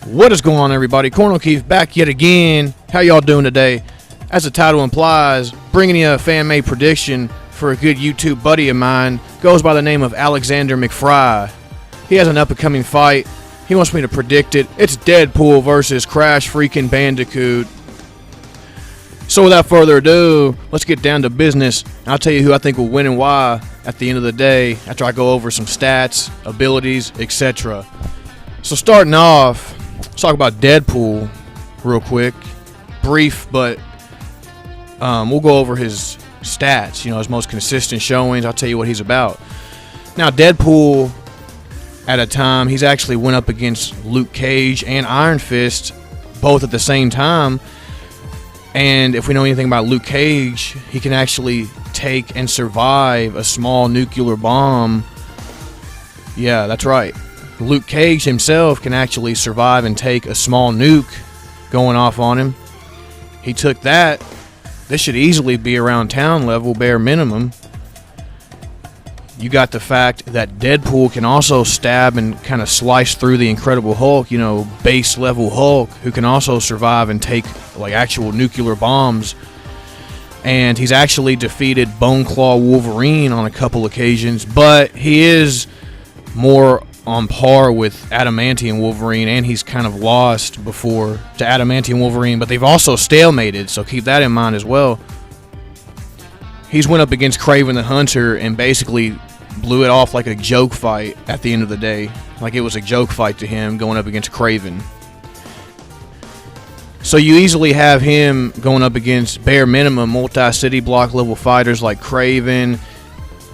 What is going on, everybody? Cornel Keith back yet again. How y'all doing today? As the title implies, bringing you a fan-made prediction for a good YouTube buddy of mine. Goes by the name of Alexander McFry. He has an up-and-coming fight. He wants me to predict it. It's Deadpool versus Crash freaking Bandicoot. So without further ado, let's get down to business. I'll tell you who I think will win and why at the end of the day after I go over some stats, abilities, etc. So starting off, let's talk about Deadpool real quick. Brief, but we'll go over his stats, his most consistent showings. I'll tell you what he's about. Now, Deadpool, at a time, he's actually went up against Luke Cage and Iron Fist, both at the same time. And if we know anything about Luke Cage, he can actually take and survive a small nuclear bomb. Yeah, that's right. Luke Cage himself can actually survive and take a small nuke going off on him. He took that. This should easily be around town level, bare minimum. You got the fact that Deadpool can also stab and kind of slice through the Incredible Hulk, base level Hulk, who can also survive and take like actual nuclear bombs. And he's actually defeated Bone Claw Wolverine on a couple occasions, but he is more on par with Adamantium Wolverine, and he's kind of lost before to Adamantium Wolverine, but they've also stalemated, so keep that in mind as well. He's went up against Kraven the Hunter and basically blew it off like a joke fight at the end of the day. Like it was a joke fight to him going up against Kraven. So you easily have him going up against bare minimum multi-city block level fighters like Kraven,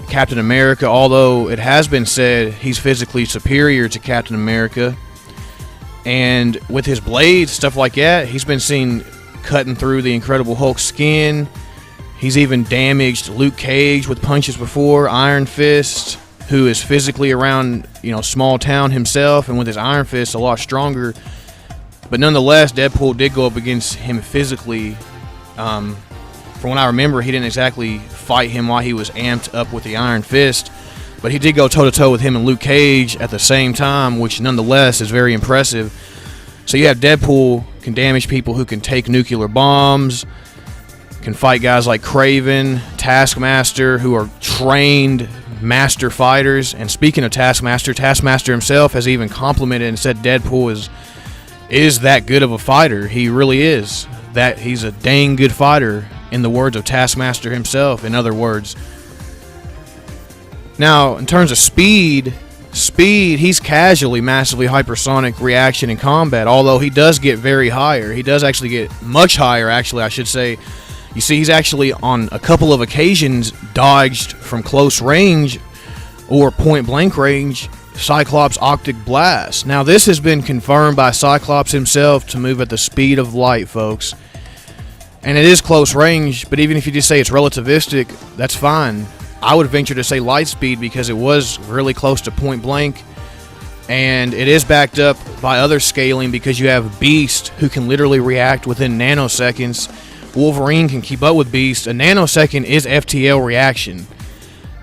Captain America, although it has been said he's physically superior to Captain America. And with his blades, stuff like that, he's been seen cutting through the Incredible Hulk's skin. He's even damaged Luke Cage with punches before. Iron Fist, who is physically around, small town himself, and with his Iron Fist a lot stronger. But nonetheless, Deadpool did go up against him physically. From what I remember, he didn't exactly fight him while he was amped up with the Iron Fist, but he did go toe-to-toe with him and Luke Cage at the same time, which nonetheless is very impressive. So you have Deadpool can damage people who can take nuclear bombs, can fight guys like Kraven, Taskmaster, who are trained master fighters. And speaking of Taskmaster, Taskmaster himself has even complimented and said Deadpool is that good of a fighter. He really is. That he's a dang good fighter, in the words of Taskmaster himself, in other words. Now, in terms of speed, he's casually massively hypersonic reaction in combat, although he does get very higher. He does actually get much higher, actually, I should say. You see, he's actually on a couple of occasions dodged from close range or point-blank range Cyclops' Optic Blast. Now, this has been confirmed by Cyclops himself to move at the speed of light, folks. And it is close range, but even if you just say it's relativistic, that's fine. I would venture to say light speed because it was really close to point blank. And it is backed up by other scaling because you have Beast, who can literally react within nanoseconds. Wolverine can keep up with Beast. A nanosecond is FTL reaction.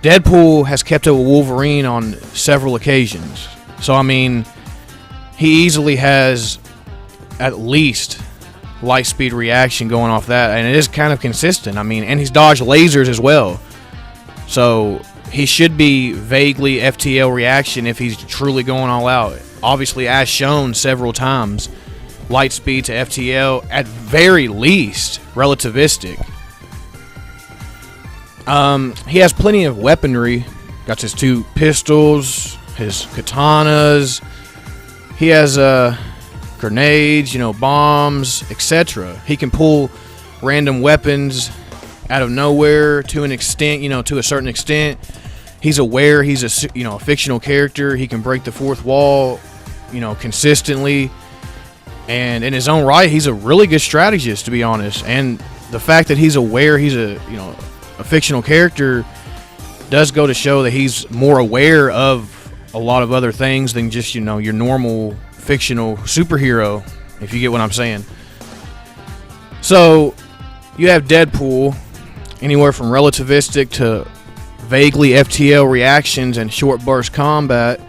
Deadpool has kept up with Wolverine on several occasions. So, he easily has at least light speed reaction going off that, and it is kind of consistent. And he's dodged lasers as well. So, he should be vaguely FTL reaction if he's truly going all out. Obviously, as shown several times, light speed to FTL, at very least, relativistic. He has plenty of weaponry. Got his 2 pistols, his katanas. He has grenades, bombs, etc. He can pull random weapons out of nowhere to an extent, to a certain extent. He's aware he's a fictional character. He can break the fourth wall, consistently. And in his own right, he's a really good strategist, to be honest. And the fact that he's aware he's a fictional character does go to show that he's more aware of a lot of other things than just, your normal fictional superhero, if you get what I'm saying. So, you have Deadpool, anywhere from relativistic to vaguely FTL reactions and short burst combat.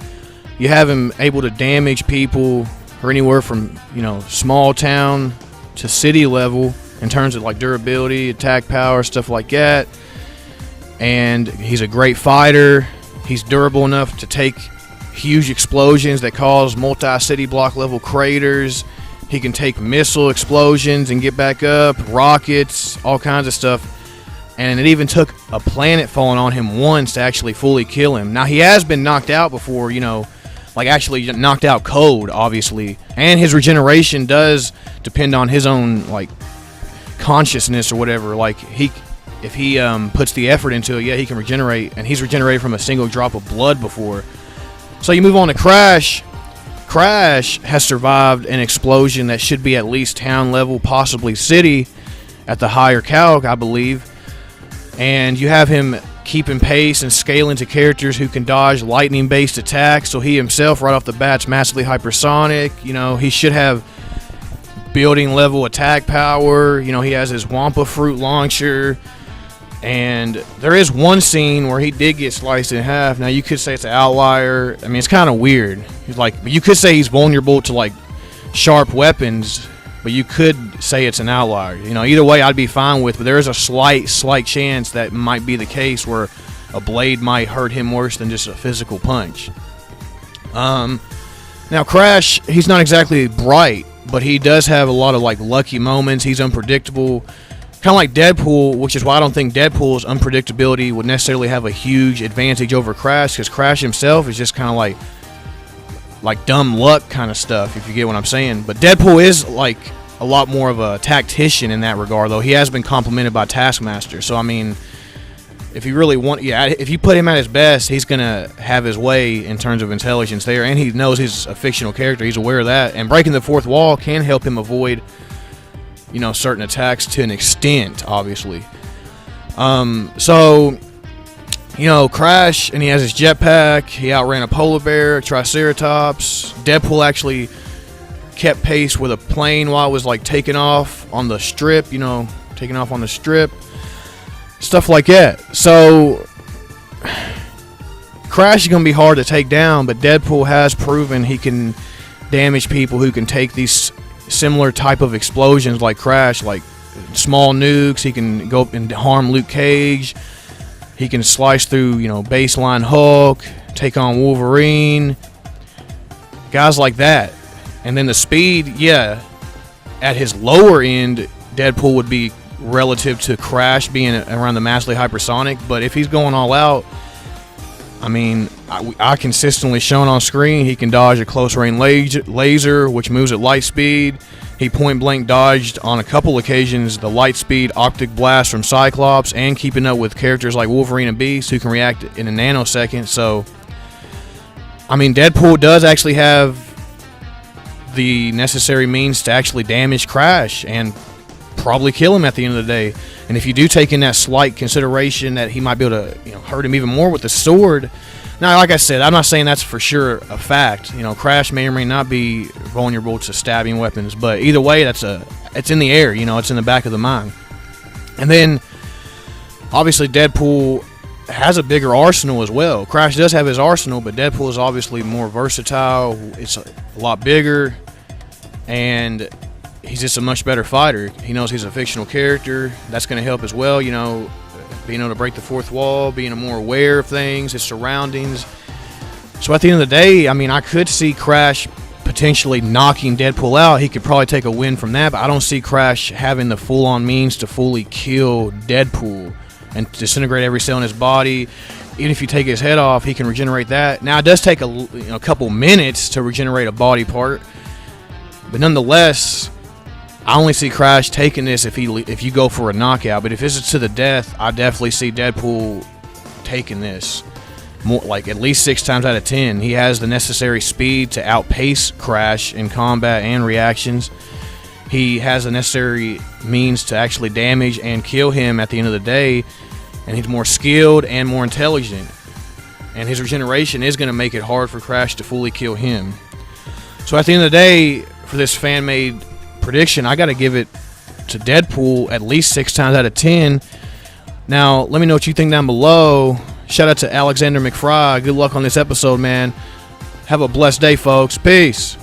You have him able to damage people or anywhere from, small town to city level in terms of like durability, attack power, stuff like that. And he's a great fighter. He's durable enough to take huge explosions that cause multi-city block level craters. He can take missile explosions and get back up, rockets, all kinds of stuff. And it even took a planet falling on him once to actually fully kill him. Now, he has been knocked out before, like actually knocked out cold, obviously. And his regeneration does depend on his own, like, consciousness or whatever. Like, if he puts the effort into it, yeah, he can regenerate. And he's regenerated from a single drop of blood before. So you move on to Crash. Crash has survived an explosion that should be at least town level, possibly city, at the higher calc, I believe. And you have him keeping pace and scaling to characters who can dodge lightning-based attacks. So he himself, right off the bat, is massively hypersonic. He should have building-level attack power. He has his Wampa Fruit launcher. And there is one scene where he did get sliced in half. Now, you could say it's an outlier. I mean, it's kind of weird. You could say he's vulnerable to, like, sharp weapons, but you could say it's an outlier. Either way I'd be fine with, but there is a slight chance that might be the case where a blade might hurt him worse than just a physical punch. Now, Crash, he's not exactly bright, but he does have a lot of, like, lucky moments. He's unpredictable. Kind of like Deadpool, which is why I don't think Deadpool's unpredictability would necessarily have a huge advantage over Crash, because Crash himself is just kind of like dumb luck kind of stuff, if you get what I'm saying. But Deadpool is like a lot more of a tactician in that regard, though. He has been complimented by Taskmaster. So, I mean, if you really want, if you put him at his best, he's going to have his way in terms of intelligence there. And he knows he's a fictional character. He's aware of that. And breaking the fourth wall can help him avoid, certain attacks to an extent, obviously. Crash, and he has his jetpack. He outran a polar bear, a triceratops. Deadpool actually kept pace with a plane while it was, like, taking off on the strip, stuff like that. So, Crash is going to be hard to take down, but Deadpool has proven he can damage people who can take these similar type of explosions like Crash, like small nukes. He can go and harm Luke Cage. He can slice through, baseline Hulk, take on Wolverine, guys like that. And then the speed, at his lower end, Deadpool would be relative to Crash being around the massively hypersonic. But if he's going all out, I mean, I consistently shown on screen he can dodge a close-range laser, which moves at light speed. He point-blank dodged on a couple occasions the light speed optic blast from Cyclops, and keeping up with characters like Wolverine and Beast, who can react in a nanosecond. So, I mean, Deadpool does actually have the necessary means to actually damage Crash and probably kill him at the end of the day. And if you do take in that slight consideration that he might be able to hurt him even more with the sword. Now, like I said, I'm not saying that's for sure a fact. Crash may or may not be vulnerable to stabbing weapons, but either way, it's in the air. It's in the back of the mind. And then, obviously, Deadpool has a bigger arsenal as well. Crash does have his arsenal, but Deadpool is obviously more versatile. It's a lot bigger, and he's just a much better fighter. He knows he's a fictional character. That's going to help as well, being able to break the fourth wall, being more aware of things, his surroundings. So at the end of the day, I mean, I could see Crash potentially knocking Deadpool out. He could probably take a win from that, but I don't see Crash having the full-on means to fully kill Deadpool and disintegrate every cell in his body. Even if you take his head off, he can regenerate that. Now, it does take a couple minutes to regenerate a body part, but nonetheless, I only see Crash taking this if you go for a knockout. But if this is to the death, I definitely see Deadpool taking this. More like at least 6 times out of 10. He has the necessary speed to outpace Crash in combat and reactions. He has the necessary means to actually damage and kill him at the end of the day. And he's more skilled and more intelligent. And his regeneration is going to make it hard for Crash to fully kill him. So at the end of the day, for this fan-made prediction, I got to give it to Deadpool at least 6 times out of 10. Now, let me know what you think down below. Shout out to Alexander McFry. Good luck on this episode, man. Have a blessed day, folks. Peace.